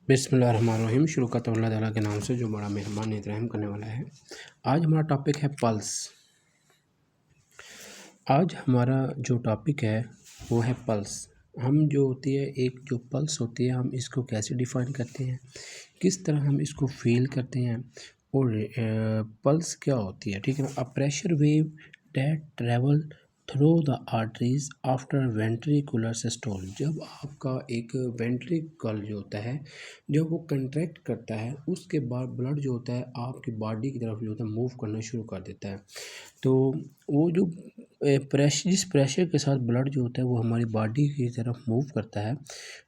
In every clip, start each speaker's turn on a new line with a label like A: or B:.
A: बिस्मिल्लाहिर्रहमानिर्रहीम। शुरू करता हूँ अल्लाह ताला के नाम से जो बड़ा मेहरबान रहम करने वाला है। आज हमारा टॉपिक है पल्स। आज हमारा जो टॉपिक है वो है पल्स। हम जो होती है एक जो पल्स होती है हम इसको कैसे डिफ़ाइन करते हैं, किस तरह हम इसको फील करते हैं और पल्स क्या होती है, ठीक है ना। अ pressure wave that travel through the arteries after ventricular systole. जब आपका एक वेंट्रिकल जो होता है जब वो कंट्रैक्ट करता है उसके बाद ब्लड जो होता है आपकी बॉडी की तरफ जो होता है मूव करना शुरू कर देता है। तो वो जो जिस प्रेशर के साथ ब्लड जो होता है वो हमारी बॉडी की तरफ मूव करता है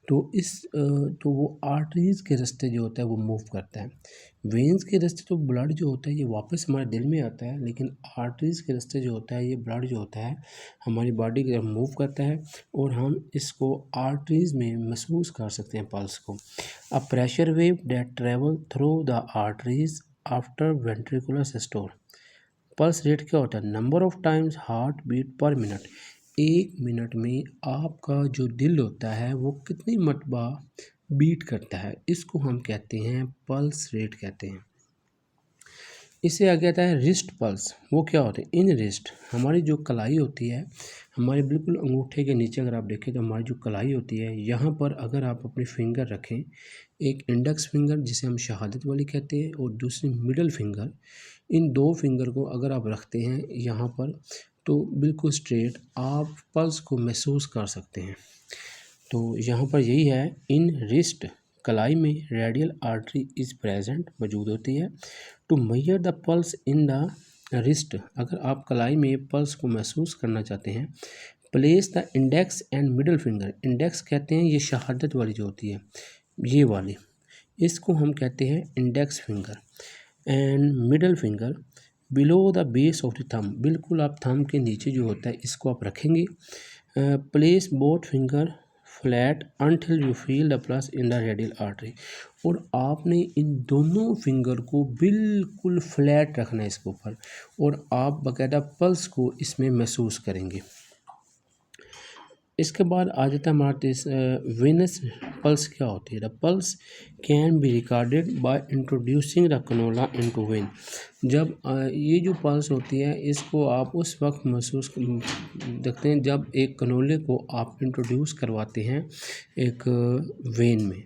A: तो वो आर्टरीज़ के रास्ते जो होता है वो मूव करता है। वेंस के रास्ते तो ब्लड जो होता है ये वापस हमारे दिल में आता है, लेकिन आर्टरीज़ के रास्ते जो होता है ये ब्लड जो होता है हमारी बॉडी की तरफ मूव करता है और हम इसको आर्टरीज़ में महसूस कर सकते हैं पल्स को। A pressure wave that travel through the arteries after ventricular systole. Pulse rate क्या होता है? Number of times heart beat per minute. एक मिनट में आपका जो दिल होता है वो कितनी मरतबा बीट करता है, इसको हम कहते हैं पल्स रेट कहते हैं। इससे आगे आता है रिस्ट पल्स। वो क्या होते हैं? इन रिस्ट हमारी जो कलाई होती है, हमारे बिल्कुल अंगूठे के नीचे अगर आप देखें तो हमारी जो कलाई होती है यहाँ पर अगर आप अपने फिंगर रखें, एक इंडेक्स फिंगर जिसे हम शहादत वाली कहते हैं और दूसरी मिडल फिंगर, इन दो फिंगर को अगर आप रखते हैं यहाँ पर तो बिल्कुल स्ट्रेट आप पल्स को महसूस कर सकते हैं। तो यहाँ पर यही है, इन रिस्ट कलाई में रेडियल आर्टरी इज़ प्रेजेंट मौजूद होती है to measure the pulse in the wrist. अगर आप कलाई में पल्स को महसूस करना चाहते हैं, place the index and middle finger. Index कहते हैं ये शहादत वाली जो होती है ये वाली, इसको हम कहते हैं index finger, and middle finger below the base of the thumb. बिल्कुल आप थंब के नीचे जो होता है इसको आप रखेंगे। Place both finger flat until you feel the pulse in the radial artery. और आपने इन दोनों फिंगर को बिल्कुल फ्लैट रखना है इसके ऊपर और आप बाकायदा पल्स को इसमें महसूस करेंगे। इसके बाद आ जाता है हमारा वेनस पल्स। क्या होती है? The pulse can be recorded by introducing the canola into when. जब ये जो पल्स होती है इसको आप उस वक्त महसूस देखते हैं जब एक कनोले को आप इंट्रोड्यूस करवाते हैं एक वेन में,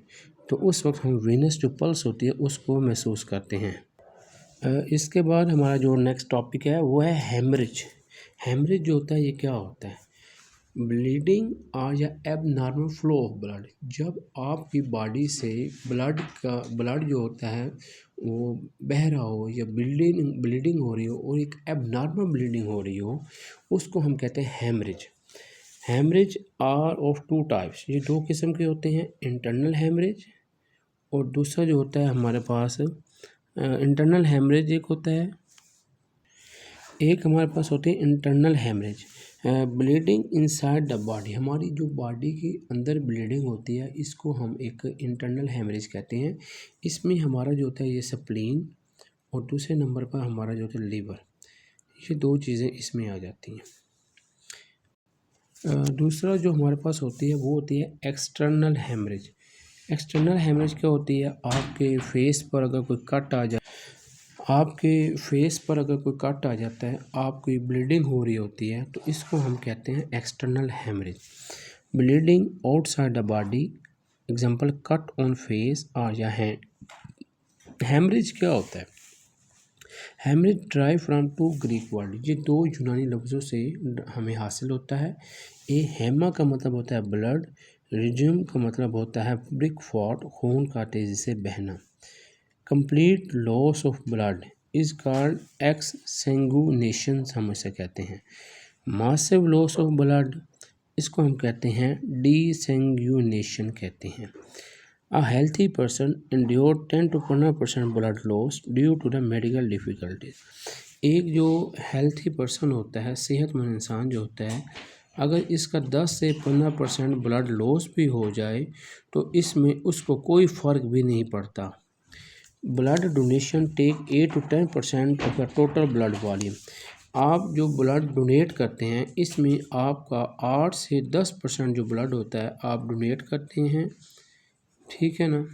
A: तो उस वक्त हम वेनस जो पल्स होती है उसको महसूस करते हैं। इसके बाद हमारा जो नेक्स्ट टॉपिक है वो है हेमरेज। हेमरेज जो होता है ये क्या होता है? ब्लीडिंग और या एबनॉर्मल फ्लो ऑफ ब्लड। जब आपकी बॉडी से ब्लड जो होता है वो बह रहा हो या ब्लीडिंग हो रही हो और एक एबनॉर्मल ब्लीडिंग हो रही हो, उसको हम कहते हैं haemorrhage. Haemorrhage are of two types. ये दो किस्म के होते हैं, इंटरनल हेमरेज और दूसरा जो होता है हमारे पास इंटरनल हेमरेज एक होता है, एक हमारे पास होती है internal haemorrhage. Bleeding inside the body, हमारी जो बॉडी के अंदर ब्लीडिंग होती है इसको हम एक इंटरनल हेमरेज कहते हैं। इसमें हमारा जो होता है ये स्प्लीन और दूसरे नंबर पर हमारा जो होता है लीवर, ये दो चीज़ें इसमें आ जाती हैं। दूसरा जो हमारे पास होती है वो होती है एक्सटर्नल हेमरेज। एक्सटर्नल हेमरेज क्या होती है? आपके फेस पर अगर कोई कट आ जाए, आपके फेस पर अगर कोई कट आ जाता है, आपकी ब्लीडिंग हो रही होती है, तो इसको हम कहते हैं external haemorrhage. Bleeding outside the body, example cut on face और या हैंड। हेमरेज क्या होता है? Haemorrhage drive from two Greek word. ये दो यूनानी लफ्ज़ों से हमें हासिल होता है। ए हेमा का मतलब होता है ब्लड, रिज्यूम का मतलब होता है ब्रिक फॉट, खून का तेज़ी से बहना। Complete loss of blood is called exsanguination, हम इसे कहते हैं। मासिव लॉस ऑफ ब्लड, इसको हम कहते हैं डिसेंगुनेशन कहते हैं। A healthy person endure 10 to 15% blood loss due to the medical difficulties. एक जो हेल्थी पर्सन होता है, सेहतमंद इंसान जो होता है, अगर इसका 10 से 15% ब्लड लॉस भी हो जाए तो इसमें उसको कोई फ़र्क भी नहीं पड़ता। Blood donation take 8 to 10% of the total blood volume. आप जो ब्लड डोनेट करते हैं इसमें आपका 8 से 10% जो ब्लड होता है आप डोनेट करते हैं, ठीक है ना।